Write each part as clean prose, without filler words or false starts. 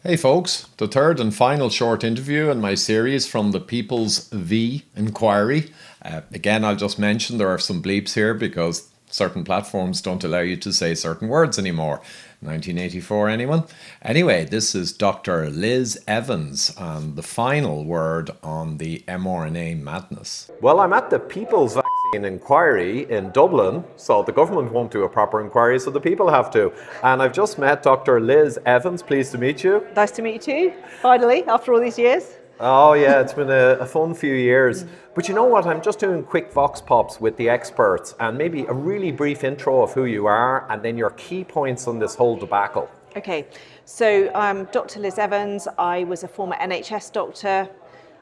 Hey folks, the third and final short interview in my series from the People's V Inquiry. Again, I'll just mention there are some bleeps here because certain platforms don't allow you to say certain words anymore. 1984, anyone? Anyway, this is Dr. Liz Evans and the final word on the mRNA madness. Well, I'm at the People's Vaccine Inquiry in Dublin, so the government won't do a proper inquiry, so the people have to. And I've just met Dr. Liz Evans. Pleased to meet you. Nice to meet you too, finally, after all these years. Oh yeah, it's been a fun few years. But you know what, I'm just doing quick vox pops with the experts and maybe a really brief intro of who you are and then your key points on this whole debacle. Okay, so I'm Dr. Liz Evans. I was a former NHS doctor,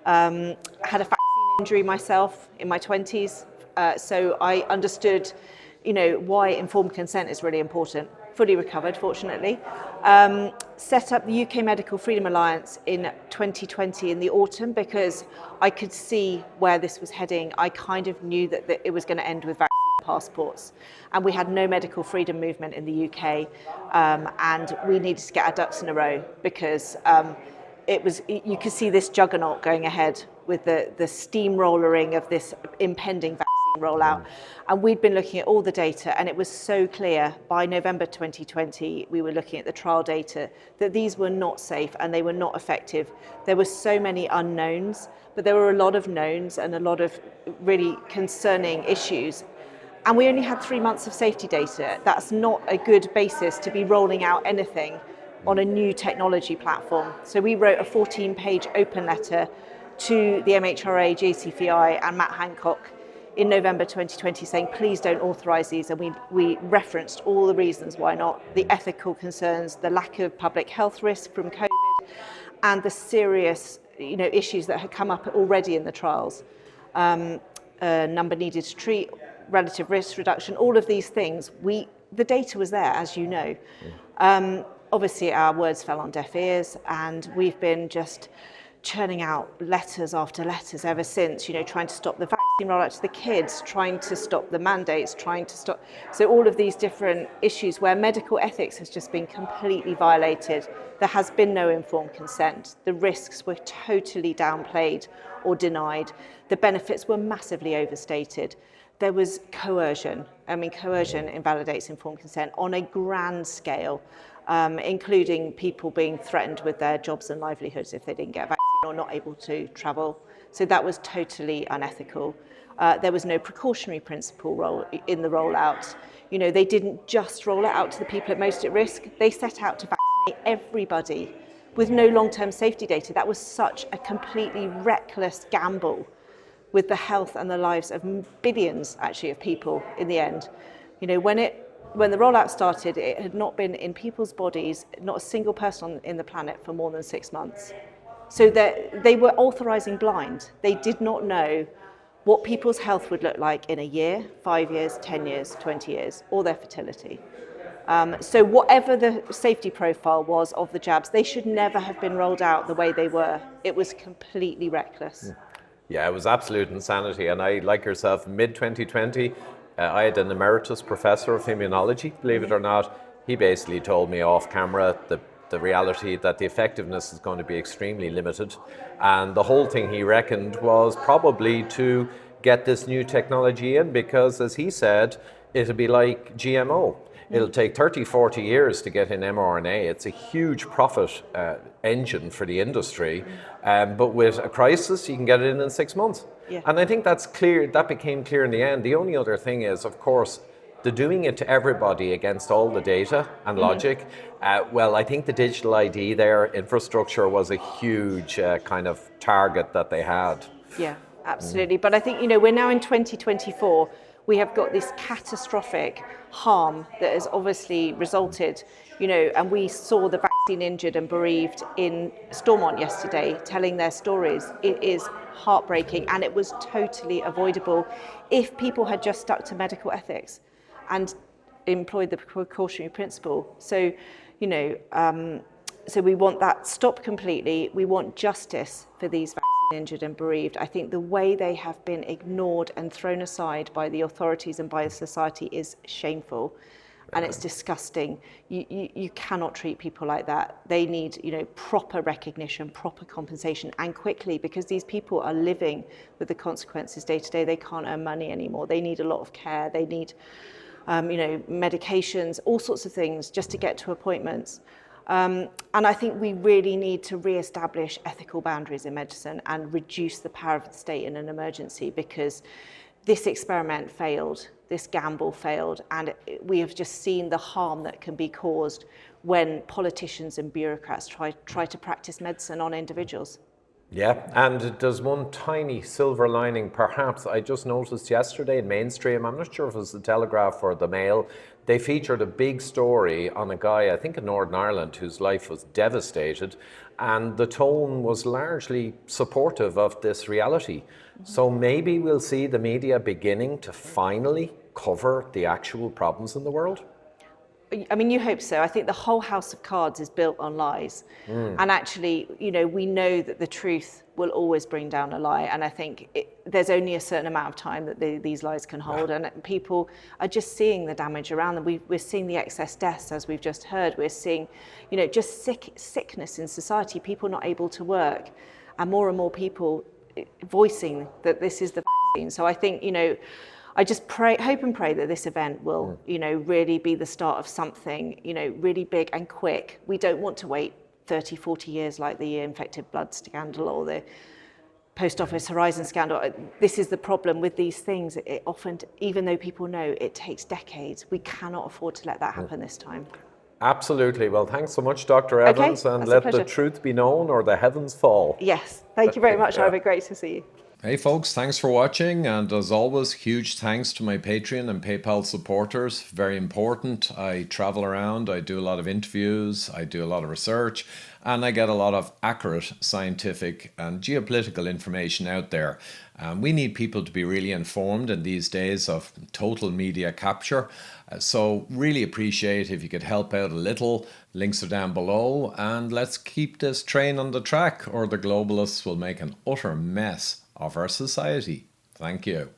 had a vaccine injury myself in my 20s, so I understood, why informed consent is really important. Fully recovered, fortunately. Set up the UK Medical Freedom Alliance in 2020 in the autumn because I could see where this was heading. I kind of knew that it was going to end with vaccine passports, and we had no medical freedom movement in the UK, and we needed to get our ducks in a row because you could see this juggernaut going ahead with the steamrollering of this impending vaccine rollout. And we'd been looking at all the data, and it was so clear by November 2020, we were looking at the trial data, that these were not safe and they were not effective. There were so many unknowns, but there were a lot of knowns and a lot of really concerning issues. And we only had 3 months of safety data. That's not a good basis to be rolling out anything on a new technology platform. So we wrote a 14-page open letter to the MHRA, JCVI and Matt Hancock in November 2020 saying, please don't authorise these. And we referenced all the reasons why not, the ethical concerns, the lack of public health risk from COVID, and the serious issues that had come up already in the trials. Number needed to treat, relative risk reduction, all of these things. The data was there, as you know. Obviously, our words fell on deaf ears, and we've been just churning out letters after letters ever since, trying to stop the vaccine rollout to the kids, trying to stop the mandates, trying to stop. So all of these different issues where medical ethics has just been completely violated. There has been no informed consent. The risks were totally downplayed or denied. The benefits were massively overstated. There was coercion. Coercion invalidates informed consent on a grand scale, including people being threatened with their jobs and livelihoods if they didn't get a vaccine or not able to travel. So that was totally unethical. There was no precautionary principle in the rollout. They didn't just roll it out to the people at most at risk. They set out to vaccinate everybody with no long-term safety data. That was such a completely reckless gamble with the health and the lives of billions, actually, of people in the end. When the rollout started, it had not been in people's bodies, not a single person in the planet for more than 6 months. So they were authorising blind. They did not know what people's health would look like in a year, 5 years, 10 years, 20 years, or their fertility. So whatever the safety profile was of the jabs, they should never have been rolled out the way they were. It was completely reckless. Yeah, it was absolute insanity. And I, like yourself, mid-2020, I had an emeritus professor of immunology, believe it or not. He basically told me off camera the reality that the effectiveness is going to be extremely limited. And the whole thing, he reckoned, was probably to get this new technology in because, as he said, it'll be like GMO. It'll take 30, 40 years to get in mRNA. It's a huge profit engine for the industry. But with a crisis, you can get it in 6 months. Yeah. And I think that's clear. That became clear in the end. The only other thing is, of course, the doing it to everybody against all the data and logic. Well, I think the digital ID there, infrastructure, was a huge kind of target that they had. Yeah, absolutely. But I think, we're now in 2024. We have got this catastrophic harm that has obviously resulted, and we saw the vaccine injured and bereaved in Stormont yesterday telling their stories. It is heartbreaking, and it was totally avoidable if people had just stuck to medical ethics and employed the precautionary principle. So, so we want that stopped completely. We want justice for these vaccine injured and bereaved. I think the way they have been ignored and thrown aside by the authorities and by the society is shameful. and it's disgusting. You cannot treat people like that. They need, proper recognition, proper compensation, and quickly, because these people are living with the consequences day to day. They can't earn money anymore. They need a lot of care. They need, medications, all sorts of things just to get to appointments. And I think we really need to re-establish ethical boundaries in medicine and reduce the power of the state in an emergency, because this experiment failed, this gamble failed, and we have just seen the harm that can be caused when politicians and bureaucrats try to practice medicine on individuals. Yeah, and there's one tiny silver lining, perhaps. I just noticed yesterday in mainstream, I'm not sure if it was the Telegraph or the Mail, they featured a big story on a guy, I think in Northern Ireland, whose life was devastated, and the tone was largely supportive of this reality. So maybe we'll see the media beginning to finally cover the actual problems in the world. I mean, you hope so. I think the whole house of cards is built on lies. And actually, we know that the truth will always bring down a lie. And I think there's only a certain amount of time that these lies can hold. And people are just seeing the damage around them. We're seeing the excess deaths, as we've just heard. We're seeing, just sickness in society, people not able to work, and more people voicing that this is the vaccine. So I think, I just hope and pray that this event will, really be the start of something, really big and quick. We don't want to wait 30, 40 years like the infected blood scandal or the Post Office Horizon scandal. This is the problem with these things. It often, even though people know, it takes decades. We cannot afford to let that happen this time. Absolutely. Well, thanks so much, Dr. Evans, and let the truth be known or the heavens fall. Yes. Thank you very much, Ivor. Great to see you. Hey folks, thanks for watching, and as always, huge thanks to my Patreon and PayPal supporters. Very important. I travel around, I do a lot of interviews, I do a lot of research, and I get a lot of accurate scientific and geopolitical information out there. We need people to be really informed in these days of total media capture. So really appreciate if you could help out a little. Links are down below, and let's keep this train on the track, or the globalists will make an utter mess of our society. Thank you.